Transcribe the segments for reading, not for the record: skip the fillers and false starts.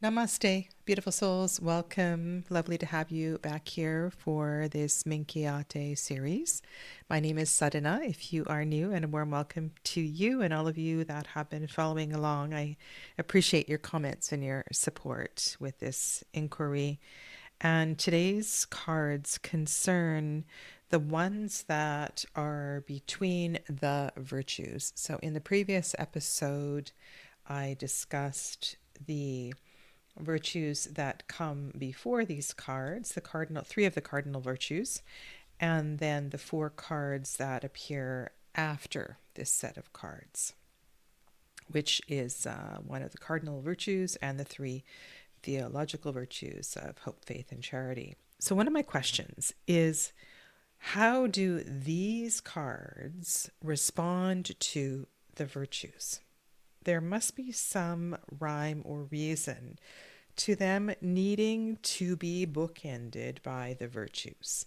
Namaste, beautiful souls. Welcome. Lovely to have you back here for this Minchiate series. My name is Sadhana. If you are new, and a warm welcome to you and all of you that have been following along. I appreciate your comments and your support with this inquiry. And today's cards concern the ones that are between the virtues. So in the previous episode, I discussed the virtues that come before these cards, three of the cardinal virtues, and then the four cards that appear after this set of cards, which is one of the cardinal virtues and the three theological virtues of hope, faith, and charity. So one of my questions is, how do these cards respond to the virtues? There must be some rhyme or reason to them needing to be bookended by the virtues.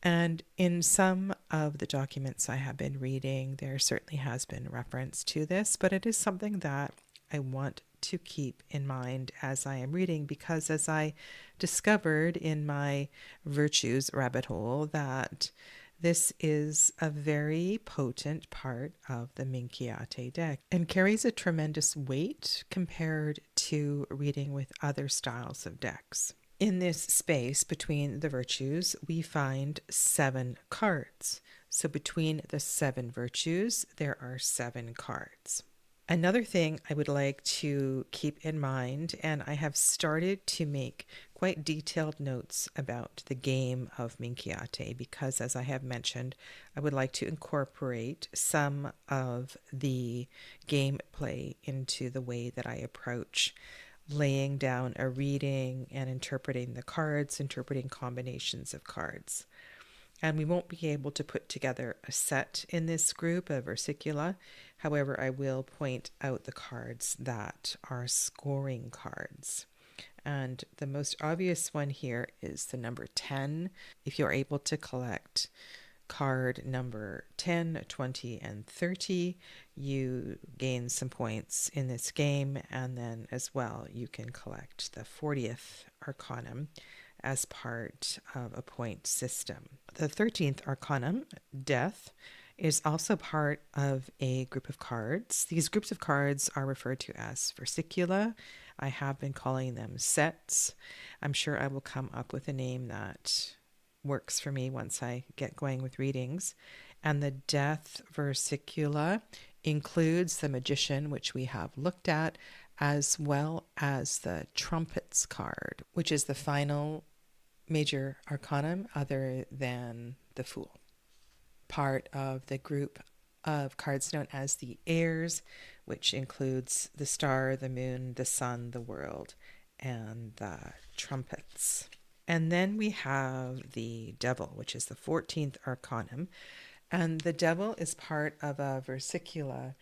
And in some of the documents I have been reading, there certainly has been reference to this, but it is something that I want to keep in mind as I am reading, because as I discovered in my virtues rabbit hole, that this is a very potent part of the Minchiate deck and carries a tremendous weight compared to reading with other styles of decks. In this space between the virtues, we find 7 cards. So between the 7 virtues, there are 7 cards. Another thing I would like to keep in mind, and I have started to make quite detailed notes about the game of Minchiate, because as I have mentioned, I would like to incorporate some of the gameplay into the way that I approach laying down a reading and interpreting the cards, interpreting combinations of cards. And we won't be able to put together a set in this group, a versicula. However, I will point out the cards that are scoring cards. And the most obvious one here is the number 10. If you're able to collect card number 10, 20, and 30, you gain some points in this game. And then as well, you can collect the 40th Arcanum as part of a point system. The 13th Arcanum, Death, is also part of a group of cards. These groups of cards are referred to as versicula. I have been calling them sets. I'm sure I will come up with a name that works for me once I get going with readings. And the Death versicula includes the Magician, which we have looked at, as well as the Trumpets card, which is the final major arcanum other than the Fool. Part of the group of cards known as the Heirs, which includes the star, the moon, the sun, the world, and the trumpets. And then we have the Devil, which is the 14th arcanum. And the Devil is part of a versicula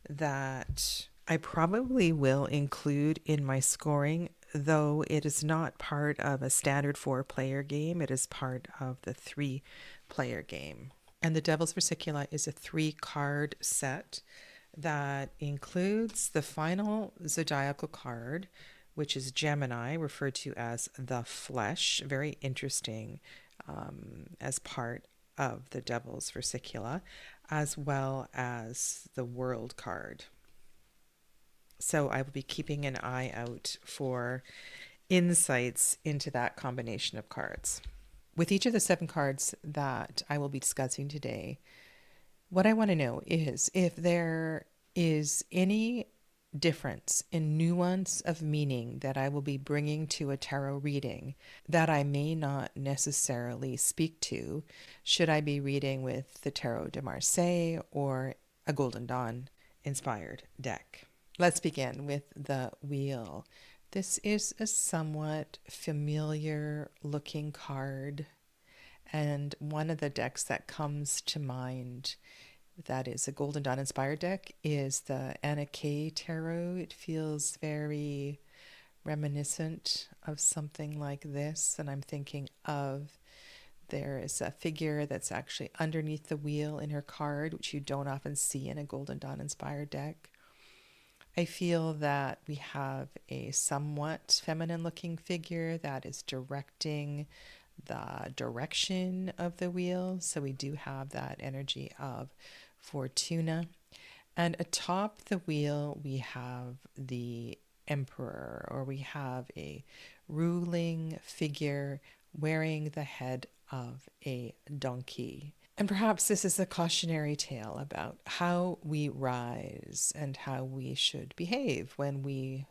that I probably will include in my scoring, though it is not part of a standard 4-player game. It is part of the 3-player game. And the Devil's Versicula is a 3-card set that includes the final zodiacal card, which is Gemini, referred to as the Flesh. Very interesting as part of the Devil's Versicula, as well as the World card. So I will be keeping an eye out for insights into that combination of cards. With each of the 7 cards that I will be discussing today, what I want to know is if there is any difference in nuance of meaning that I will be bringing to a tarot reading that I may not necessarily speak to, should I be reading with the Tarot de Marseille or a Golden Dawn inspired deck. Let's begin with the Wheel. This is a somewhat familiar looking card, and one of the decks that comes to mind that is a Golden Dawn inspired deck is the Anna Kay Tarot. It feels very reminiscent of something like this, and I'm thinking of, there is a figure that's actually underneath the wheel in her card, which you don't often see in a Golden Dawn inspired deck. I feel that we have a somewhat feminine looking figure that is directing the direction of the wheel. So we do have that energy of Fortuna. And atop the wheel, we have the emperor, or we have a ruling figure wearing the head of a donkey. And perhaps this is a cautionary tale about how we rise and how we should behave when we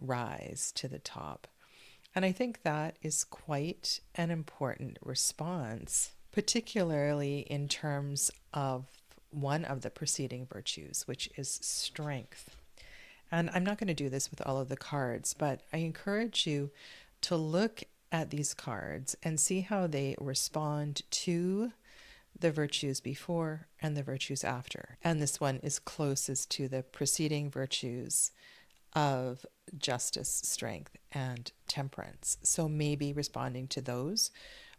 rise to the top. And I think that is quite an important response, particularly in terms of one of the preceding virtues, which is strength. And I'm not going to do this with all of the cards, but I encourage you to look at these cards and see how they respond to the virtues before and the virtues after. And this one is closest to the preceding virtues of justice, strength, and temperance. So maybe responding to those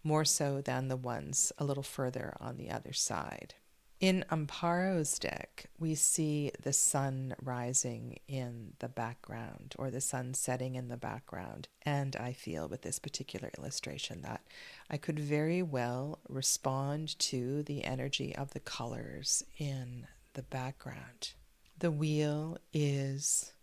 more so than the ones a little further on the other side. In Amparo's deck, we see the sun rising in the background, or the sun setting in the background. And I feel with this particular illustration that I could very well respond to the energy of the colors in the background. The wheel is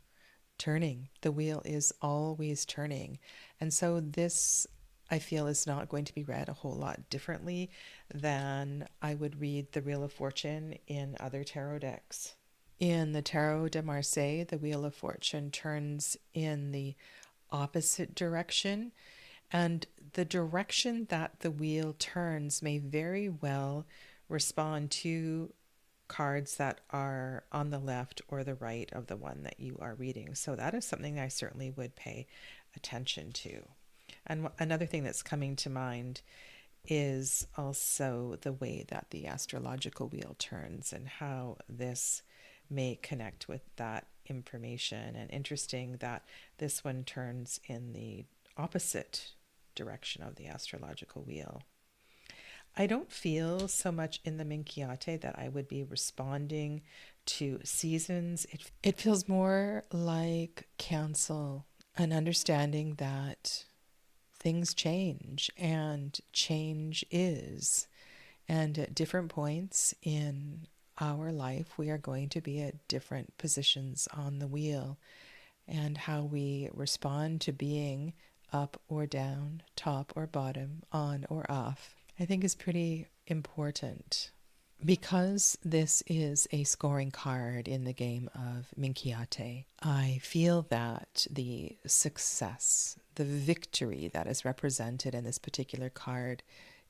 turning. The wheel is always turning. And so this, I feel, is not going to be read a whole lot differently than I would read the Wheel of Fortune in other tarot decks. In the Tarot de Marseille, the Wheel of Fortune turns in the opposite direction, and the direction that the wheel turns may very well respond to cards that are on the left or the right of the one that you are reading. So that is something I certainly would pay attention to. And another thing that's coming to mind is also the way that the astrological wheel turns and how this may connect with that information. And interesting that this one turns in the opposite direction of the astrological wheel. I don't feel so much in the Minchiate that I would be responding to seasons. It feels more like counsel, an understanding that things change and change is. And at different points in our life, we are going to be at different positions on the wheel, and how we respond to being up or down, top or bottom, on or off, I think is pretty important. Because this is a scoring card in the game of Minchiate, I feel that the success, the victory that is represented in this particular card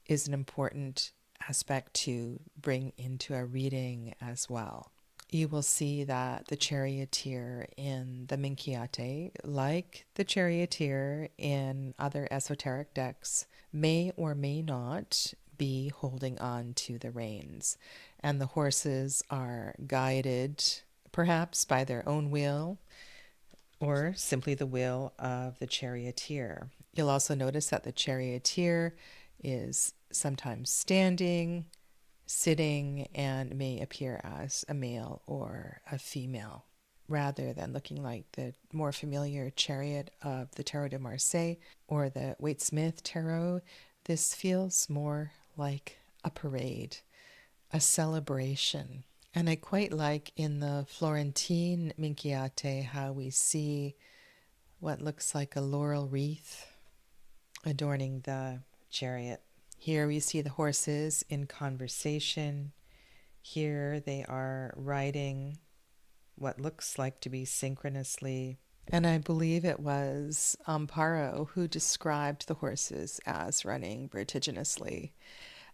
is an important aspect to bring into a reading as well. You will see that the charioteer in the Minchiate, like the charioteer in other esoteric decks, may or may not be holding on to the reins. And the horses are guided perhaps by their own will or simply the will of the charioteer. You'll also notice that the charioteer is sometimes standing, sitting, and may appear as a male or a female, rather than looking like the more familiar chariot of the Tarot de Marseille or the Waite-Smith Tarot. This feels more like a parade, a celebration. And I quite like in the Florentine Minchiate how we see what looks like a laurel wreath adorning the chariot. Here we see the horses in conversation. Here they are riding what looks like to be synchronously. And I believe it was Amparo who described the horses as running vertiginously.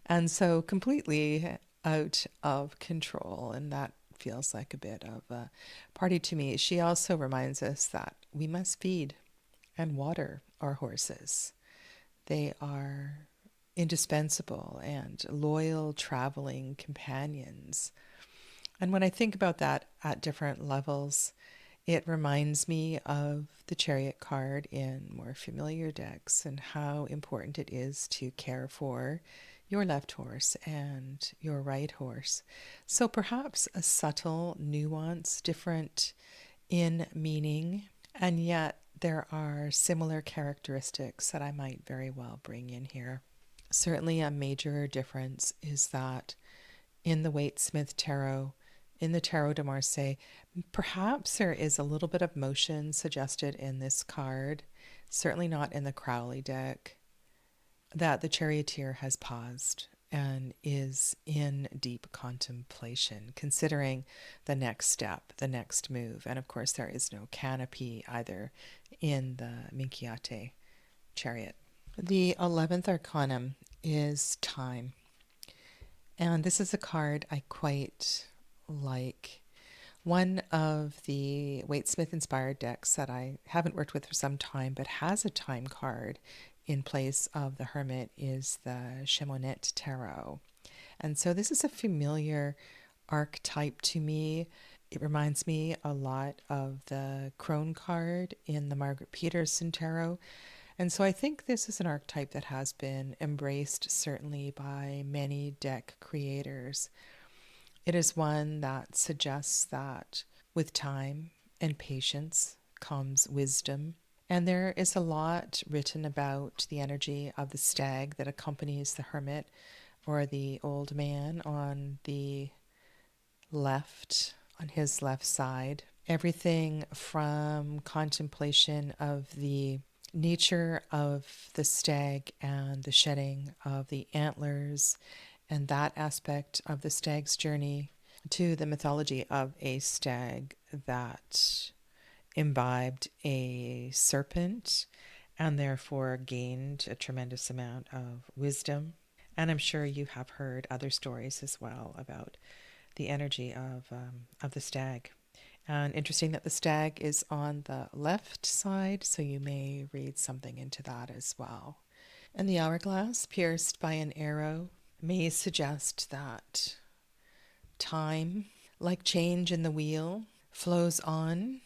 And so completely out of control. And that feels like a bit of a party to me. She also reminds us that we must feed and water our horses. They are indispensable and loyal traveling companions. And when I think about that at different levels, it reminds me of the chariot card in more familiar decks and how important it is to care for your left horse and your right horse. So perhaps a subtle nuance, different in meaning, and yet there are similar characteristics that I might very well bring in here. Certainly, a major difference is that in the Waite-Smith Tarot, in the Tarot de Marseille, perhaps there is a little bit of motion suggested in this card, certainly not in the Crowley deck, that the charioteer has paused and is in deep contemplation, considering the next step, the next move. And of course, there is no canopy either in the Minchiate chariot. The 11th arcanum is time. And this is a card I quite like. One of the Waite-Smith inspired decks that I haven't worked with for some time but has a time card in place of the Hermit is the Chemonette Tarot. And so this is a familiar archetype to me. It reminds me a lot of the Crone card in the Margaret Peterson Tarot. And so I think this is an archetype that has been embraced certainly by many deck creators. It is one that suggests that with time and patience comes wisdom. And there is a lot written about the energy of the stag that accompanies the hermit or the old man on the left, on his left side. Everything from contemplation of the nature of the stag and the shedding of the antlers and that aspect of the stag's journey to the mythology of a stag that imbibed a serpent and therefore gained a tremendous amount of wisdom. And I'm sure you have heard other stories as well about the energy of the stag. And interesting that the stag is on the left side, so you may read something into that as well. And the hourglass, pierced by an arrow, may suggest that time, like change in the wheel, flows on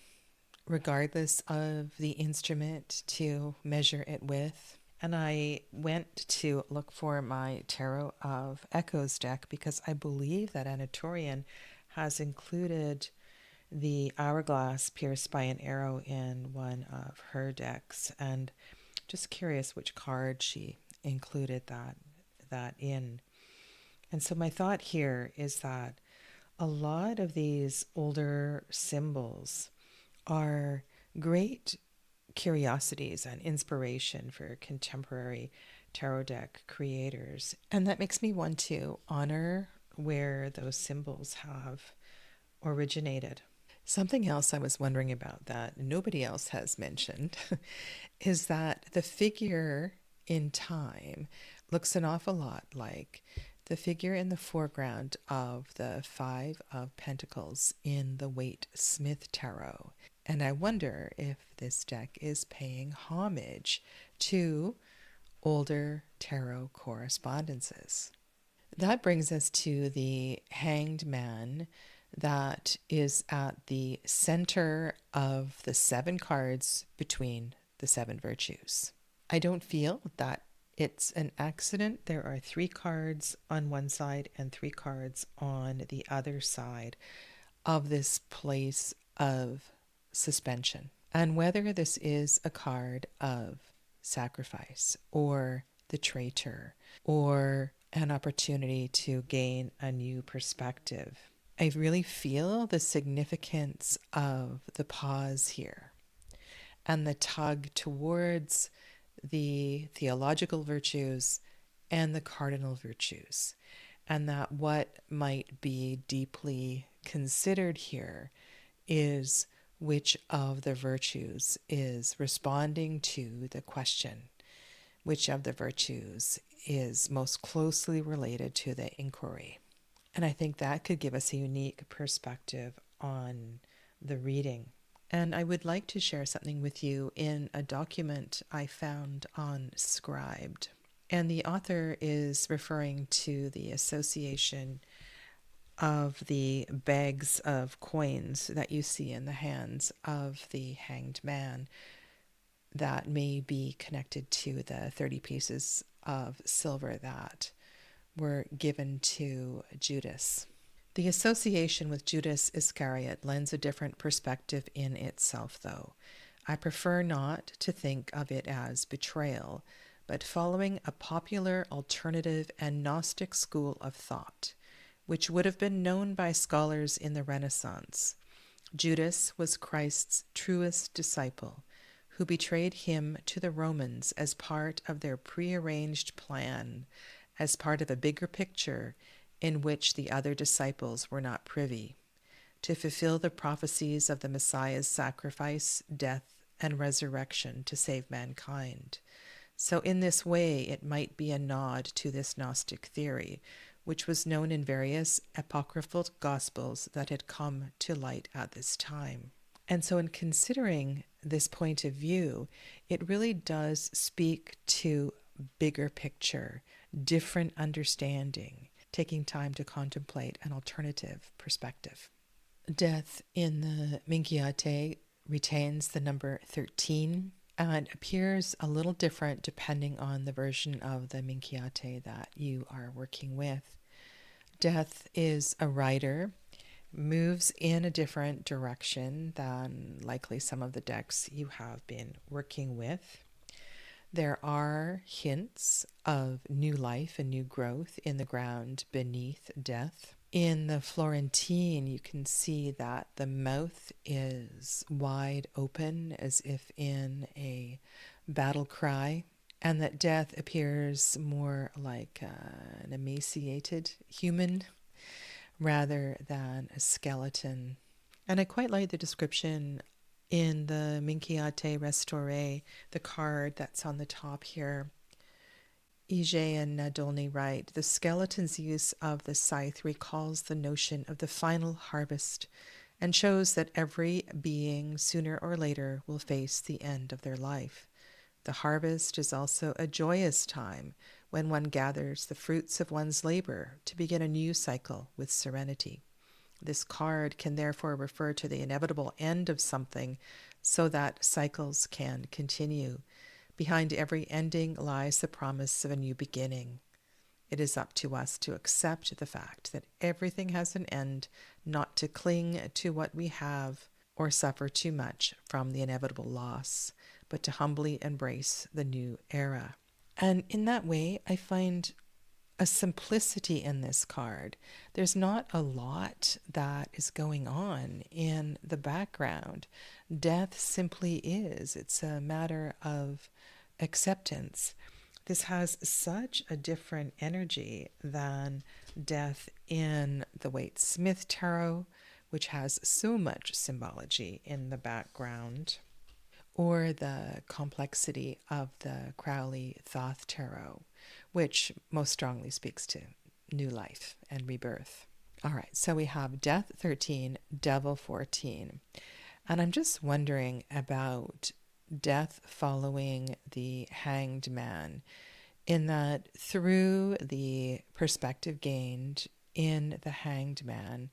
regardless of the instrument to measure it with. And I went to look for my Tarot of Echoes deck because I believe that Anatorian has included the hourglass pierced by an arrow in one of her decks. And just curious which card she included that in. And so my thought here is that a lot of these older symbols are great curiosities and inspiration for contemporary tarot deck creators. And that makes me want to honor where those symbols have originated. Something else I was wondering about that nobody else has mentioned is that the figure in time looks an awful lot like the figure in the foreground of the Five of Pentacles in the Waite-Smith Tarot. And I wonder if this deck is paying homage to older tarot correspondences. That brings us to the Hanged Man that is at the center of the 7 cards between the 7 virtues. I don't feel that it's an accident. There are 3 cards on one side and 3 cards on the other side of this place of suspension. And whether this is a card of sacrifice or the traitor or an opportunity to gain a new perspective, I really feel the significance of the pause here and the tug towards the theological virtues and the cardinal virtues, and that what might be deeply considered here is which of the virtues is responding to the question, which of the virtues is most closely related to the inquiry. And I think that could give us a unique perspective on the reading. And I would like to share something with you in a document I found on Scrib'd. And the author is referring to the association of the bags of coins that you see in the hands of the Hanged Man that may be connected to the 30 pieces of silver that were given to Judas. The association with Judas Iscariot lends a different perspective in itself, though. I prefer not to think of it as betrayal, but following a popular alternative and Gnostic school of thought, which would have been known by scholars in the Renaissance. Judas was Christ's truest disciple, who betrayed him to the Romans as part of their prearranged plan, as part of a bigger picture in which the other disciples were not privy, to fulfill the prophecies of the Messiah's sacrifice, death, and resurrection to save mankind. So in this way, it might be a nod to this Gnostic theory, which was known in various apocryphal gospels that had come to light at this time. And so in considering this point of view, it really does speak to bigger picture, different understanding, taking time to contemplate an alternative perspective. Death in the Minchiate retains the number 13 and appears a little different depending on the version of the Minchiate that you are working with. Death is a rider, moves in a different direction than likely some of the decks you have been working with. There are hints of new life and new growth in the ground beneath death. In the Florentine, you can see that the mouth is wide open as if in a battle cry, and that death appears more like an emaciated human rather than a skeleton. And I quite like the description in the Minchiate Restauré, the card that's on the top here. Ije and Nadolny write, the skeleton's use of the scythe recalls the notion of the final harvest and shows that every being sooner or later will face the end of their life. The harvest is also a joyous time when one gathers the fruits of one's labor to begin a new cycle with serenity. This card can therefore refer to the inevitable end of something so that cycles can continue. Behind every ending lies the promise of a new beginning. It is up to us to accept the fact that everything has an end, not to cling to what we have or suffer too much from the inevitable loss, but to humbly embrace the new era. And in that way, I find a simplicity in this card. There's not a lot that is going on in the background. Death simply is. It's a matter of acceptance. This has such a different energy than death in the Waite-Smith Tarot, which has so much symbology in the background, or the complexity of the Crowley Thoth Tarot, which most strongly speaks to new life and rebirth. All right, so we have Death 13, Devil 14. And I'm just wondering about death following the Hanged Man, in that through the perspective gained in the Hanged Man,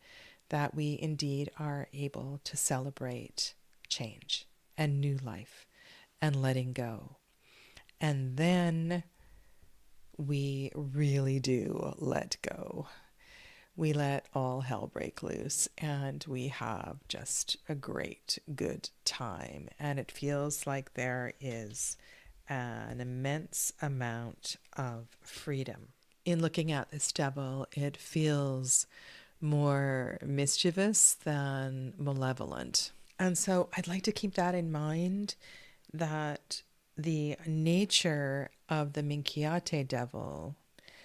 that we indeed are able to celebrate change and new life and letting go. And then we really do let go. We let all hell break loose and we have just a great, good time. And it feels like there is an immense amount of freedom. In looking at this devil, it feels more mischievous than malevolent. And so I'd like to keep that in mind, that the nature of the Minchiate devil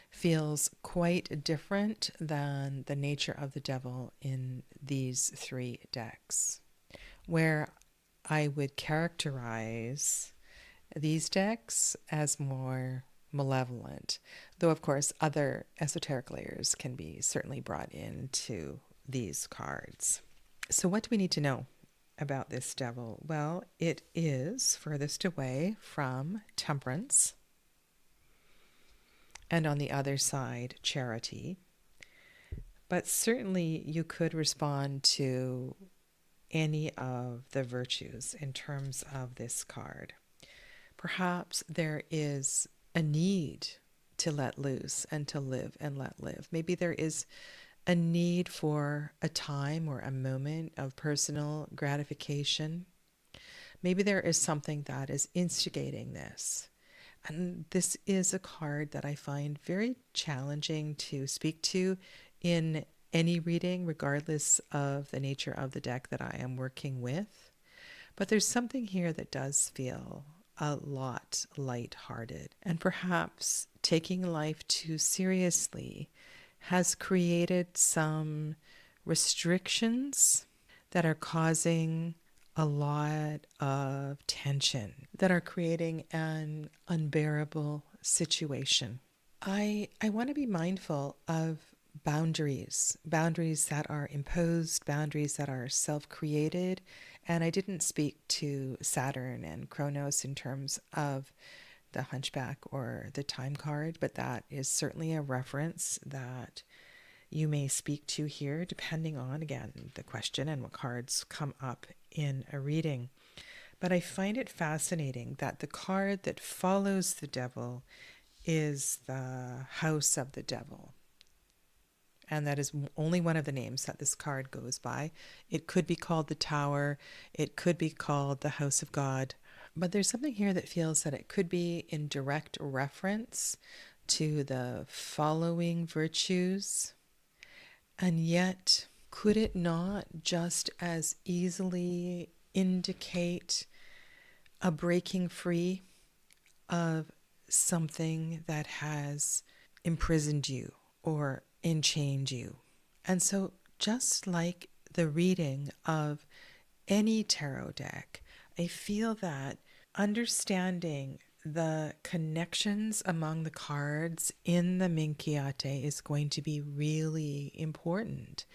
feels quite different than the nature of the devil in these three decks, where I would characterize these decks as more malevolent, though of course other esoteric layers can be certainly brought into these cards. So what do we need to know about this devil? Well, it is furthest away from Temperance, and on the other side, Charity. But certainly you could respond to any of the virtues in terms of this card. Perhaps there is a need to let loose and to live and let live. Maybe there is a need for a time or a moment of personal gratification. Maybe there is something that is instigating this. And this is a card that I find very challenging to speak to in any reading, regardless of the nature of the deck that I am working with. But there's something here that does feel a lot lighthearted. And perhaps taking life too seriously has created some restrictions that are causing a lot of tension, that are creating an unbearable situation. I want to be mindful of boundaries, boundaries that are imposed, boundaries that are self-created. And I didn't speak to Saturn and Kronos in terms of the Hunchback or the Time card, but that is certainly a reference that you may speak to here, depending on, again, the question and what cards come up in a reading. But I find it fascinating that the card that follows the devil is the House of the Devil. And that is only one of the names that this card goes by. It could be called the Tower. It could be called the House of God. But there's something here that feels that it could be in direct reference to the following virtues. And yet, could it not just as easily indicate a breaking free of something that has imprisoned you or enchained you? And so, just like the reading of any tarot deck, I feel that understanding the connections among the cards in the Minchiate is going to be really important.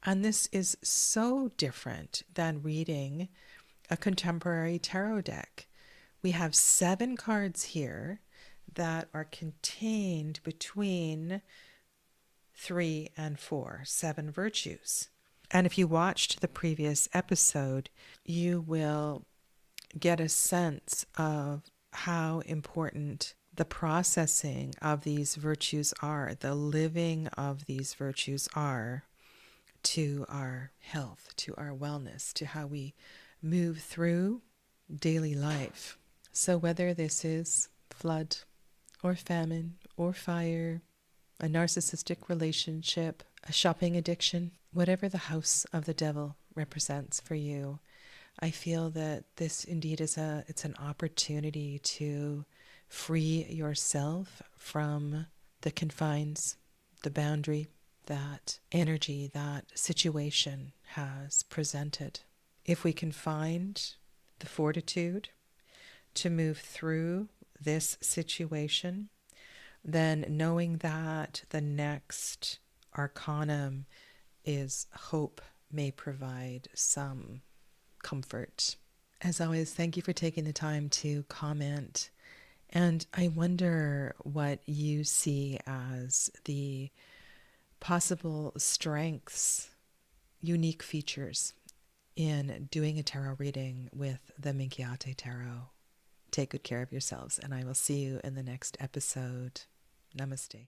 And this is so different than reading a contemporary tarot deck. We have 7 cards here that are contained between 3 and 4, 7 virtues. And if you watched the previous episode, you will get a sense of how important the processing of these virtues are, the living of these virtues are to our health, to our wellness, to how we move through daily life. So whether this is flood or famine or fire, a narcissistic relationship, a shopping addiction, whatever the house of the devil represents for you, I feel that this indeed is it's an opportunity to free yourself from the confines, the boundary, that energy, that situation has presented. If we can find the fortitude to move through this situation, then knowing that the next arcanum is hope may provide some comfort. As always, thank you for taking the time to comment. And I wonder what you see as the possible strengths, unique features in doing a tarot reading with the Minchiate Tarot. Take good care of yourselves, and I will see you in the next episode. Namaste.